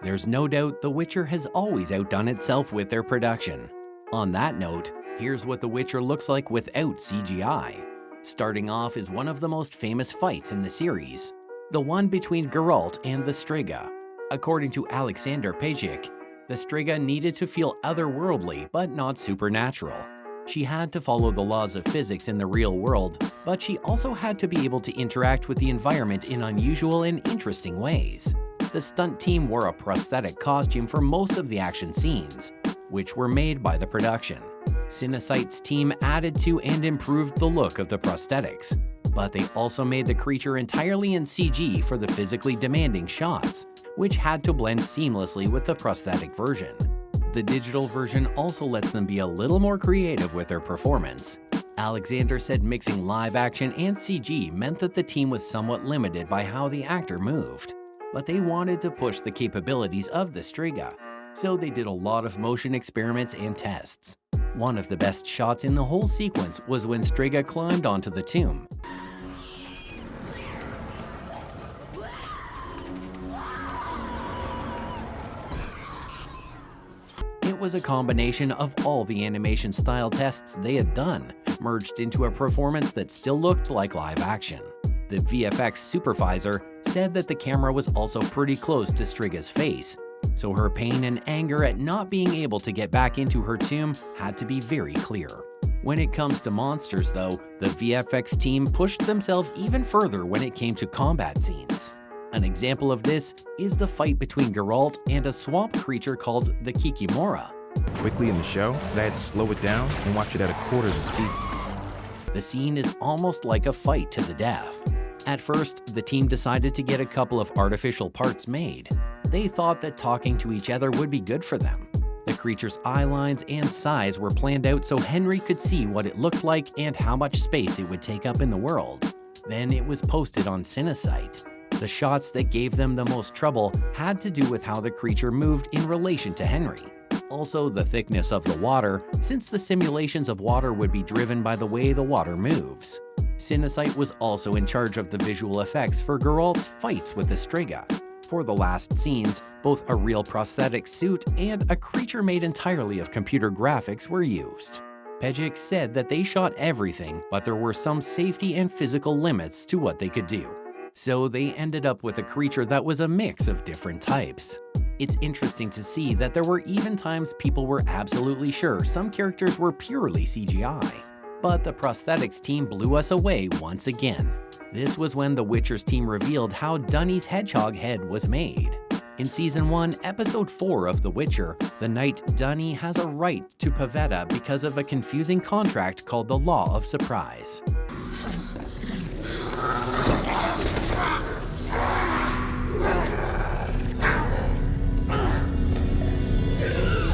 There's no doubt The Witcher has always outdone itself with their production. On that note, here's what The Witcher looks like without CGI. Starting off is one of the most famous fights in the series, the one between Geralt and the Striga. According to Alexander Pejic, the Striga needed to feel otherworldly but not supernatural. She had to follow the laws of physics in the real world, but she also had to be able to interact with the environment in unusual and interesting ways. The stunt team wore a prosthetic costume for most of the action scenes, which were made by the production. Cinesight's team added to and improved the look of the prosthetics, but they also made the creature entirely in CG for the physically demanding shots, which had to blend seamlessly with the prosthetic version. The digital version also lets them be a little more creative with their performance. Alexander said mixing live action and CG meant that the team was somewhat limited by how the actor moved, but they wanted to push the capabilities of the Striga, so they did a lot of motion experiments and tests. One of the best shots in the whole sequence was when Striga climbed onto the tomb. It was a combination of all the animation style tests they had done, merged into a performance that still looked like live action. The VFX supervisor said that the camera was also pretty close to Striga's face, so her pain and anger at not being able to get back into her tomb had to be very clear. When it comes to monsters though, the VFX team pushed themselves even further when it came to combat scenes. An example of this is the fight between Geralt and a swamp creature called the Kikimora. Quickly in the show, but I had to slow it down and watch it at a quarter the speed. The scene is almost like a fight to the death. At first, the team decided to get a couple of artificial parts made. They thought that talking to each other would be good for them. The creature's eye lines and size were planned out so Henry could see what it looked like and how much space it would take up in the world. Then it was posted on Cinesight. The shots that gave them the most trouble had to do with how the creature moved in relation to Henry. Also, the thickness of the water, since the simulations of water would be driven by the way the water moves. Cinesight was also in charge of the visual effects for Geralt's fights with the Striga. For the last scenes, both a real prosthetic suit and a creature made entirely of computer graphics were used. Pejic said that they shot everything, but there were some safety and physical limits to what they could do. So they ended up with a creature that was a mix of different types. It's interesting to see that there were even times people were absolutely sure some characters were purely CGI. But the prosthetics team blew us away once again. This was when The Witcher's team revealed how Dunny's hedgehog head was made. In Season 1, Episode 4 of The Witcher, the knight Dunny has a right to Pavetta because of a confusing contract called the Law of Surprise.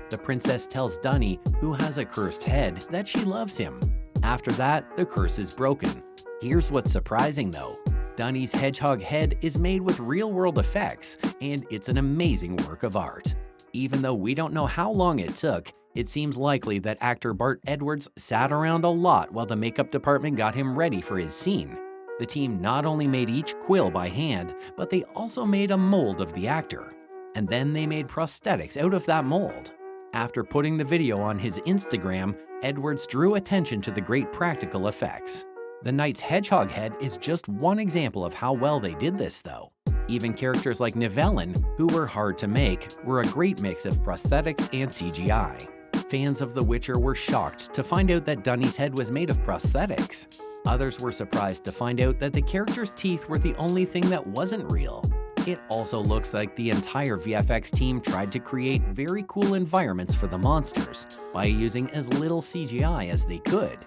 The princess tells Dunny, who has a cursed head, that she loves him. After that, the curse is broken. Here's what's surprising though. Dunny's hedgehog head is made with real-world effects, and it's an amazing work of art. Even though we don't know how long it took, it seems likely that actor Bart Edwards sat around a lot while the makeup department got him ready for his scene. The team not only made each quill by hand, but they also made a mold of the actor. And then they made prosthetics out of that mold. After putting the video on his Instagram, Edwards drew attention to the great practical effects. The knight's hedgehog head is just one example of how well they did this though. Even characters like Nivellen, who were hard to make, were a great mix of prosthetics and CGI. Fans of The Witcher were shocked to find out that Dunny's head was made of prosthetics. Others were surprised to find out that the character's teeth were the only thing that wasn't real. It also looks like the entire VFX team tried to create very cool environments for the monsters by using as little CGI as they could.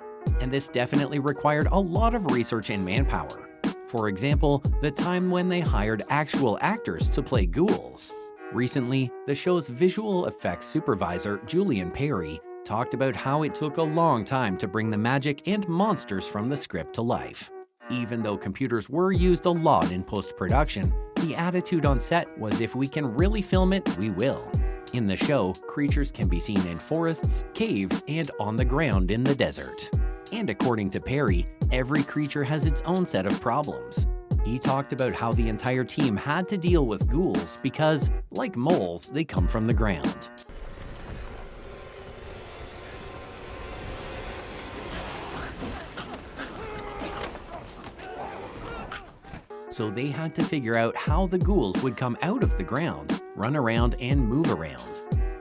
And this definitely required a lot of research and manpower. For example, the time when they hired actual actors to play ghouls. Recently, the show's visual effects supervisor, Julian Perry, talked about how it took a long time to bring the magic and monsters from the script to life. Even though computers were used a lot in post-production, the attitude on set was if we can really film it, we will. In the show, creatures can be seen in forests, caves, and on the ground in the desert. And according to Perry, every creature has its own set of problems. He talked about how the entire team had to deal with ghouls because, like moles, they come from the ground. So they had to figure out how the ghouls would come out of the ground, run around, and move around.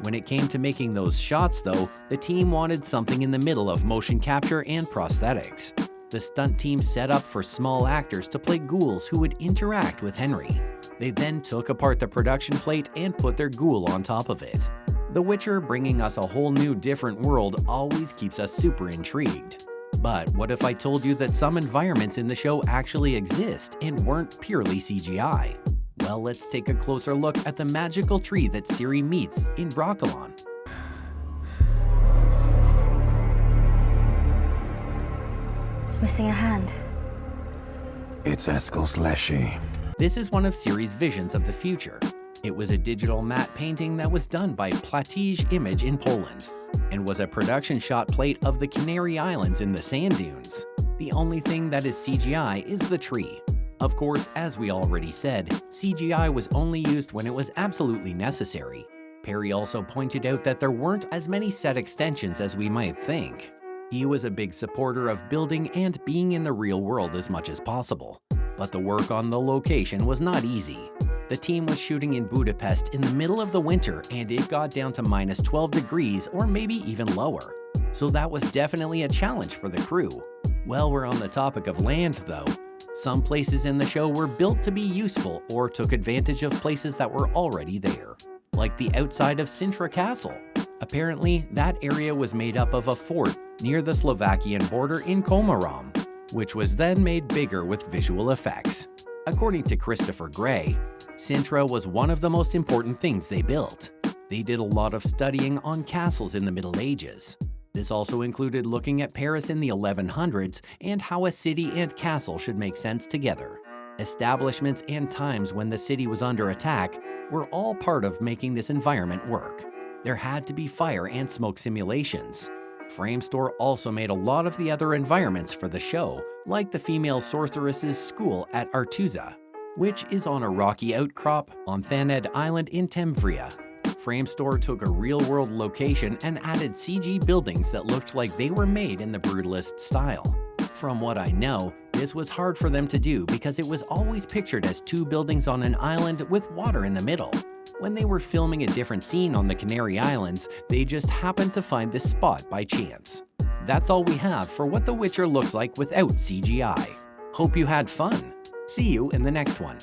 When it came to making those shots though, the team wanted something in the middle of motion capture and prosthetics. The stunt team set up for small actors to play ghouls who would interact with Henry. They then took apart the production plate and put their ghoul on top of it. The Witcher bringing us a whole new different world always keeps us super intrigued. But what if I told you that some environments in the show actually exist and weren't purely CGI? Well, let's take a closer look at the magical tree that Ciri meets in Broccolon. It's missing a hand. It's Eskel's Leshy. This is one of Ciri's visions of the future. It was a digital matte painting that was done by Platige Image in Poland, and was a production shot plate of the Canary Islands in the sand dunes. The only thing that is CGI is the tree. Of course, as we already said, CGI was only used when it was absolutely necessary. Perry also pointed out that there weren't as many set extensions as we might think. He was a big supporter of building and being in the real world as much as possible. But the work on the location was not easy. The team was shooting in Budapest in the middle of the winter, and it got down to minus 12 degrees or maybe even lower. So that was definitely a challenge for the crew. While we're on the topic of land though, some places in the show were built to be useful or took advantage of places that were already there, like the outside of Sintra Castle. Apparently, that area was made up of a fort near the Slovakian border in Komarom, which was then made bigger with visual effects. According to Christopher Gray, Sintra was one of the most important things they built. They did a lot of studying on castles in the Middle Ages. This also included looking at Paris in the 1100s and how a city and castle should make sense together. Establishments and times when the city was under attack were all part of making this environment work. There had to be fire and smoke simulations. Framestore also made a lot of the other environments for the show, like the female sorceress's school at Artuza, which is on a rocky outcrop on Thaned Island in Temvria. Framestore took a real-world location and added CG buildings that looked like they were made in the brutalist style. From what I know, this was hard for them to do because it was always pictured as two buildings on an island with water in the middle. When they were filming a different scene on the Canary Islands, they just happened to find this spot by chance. That's all we have for what The Witcher looks like without CGI. Hope you had fun. See you in the next one.